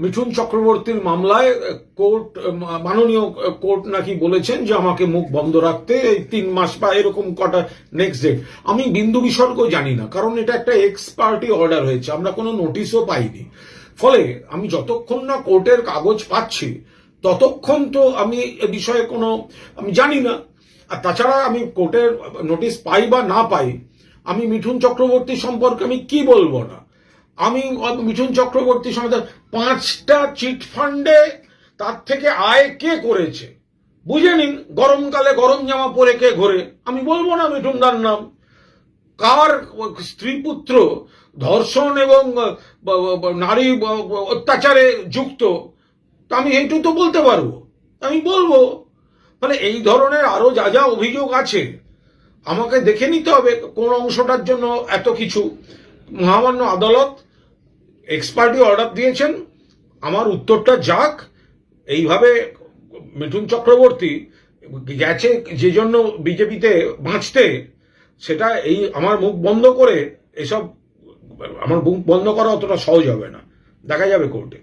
মিঠুন চক্রবর্তীর মামলায় কোর্ট, মাননীয় কোর্ট নাকি বলেছেন যে আমাকে মুখ বন্ধ রাখতে এই 3 মাস বা এরকম কটা নেক্সট ডেট। আমি বিন্দু বিসর্গ জানি না, কারণ এটা একটা এক্স পার্টি অর্ডার হয়েছে, আমরা কোনো নোটিশও পাইনি। ফলে আমি যতক্ষণ না কোর্টের কাগজ পাচ্ছি ততক্ষণ তো আমি এ বিষয়ে কোনো আমি জানি না। আর তাছাড়া আমি কোর্টের নোটিশ পাই বা না পাই, আমি মিঠুন চক্রবর্তী সম্পর্কে আমি কি বলবো না। আমি মিঠুন চক্রবর্তী সমেত 5টা চিট ফান্ডে তার থেকে আয় কে করেছে বুঝে নিন। গরমকালে গরম জামা পরে কে ঘোরে, আমি বলবো না মিঠুন দার নাম। কার স্ত্রী পুত্র ধর্ষণ এবং নারী অত্যাচারে যুক্ত, তা আমি এইটুকু তো বলতে পারবো, আমি বলবো। মানে এই ধরনের আরো যা যা অভিযোগ আছে আমাকে দেখে নিতে হবে কোন অংশটার জন্য এত কিছু। মহামান্য আদালত এক্সপার্টি অর্ডার দিয়েছেন, আমার উত্তরটা যাক। এইভাবে মিঠুন চক্রবর্তী গেছে যে জন্য বিজেপিতে বাঁচতে, সেটা এই আমার মুখ বন্ধ করে এসব, আমার মুখ বন্ধ করা অতটা সহজ হবে না, দেখা যাবে কোর্টে।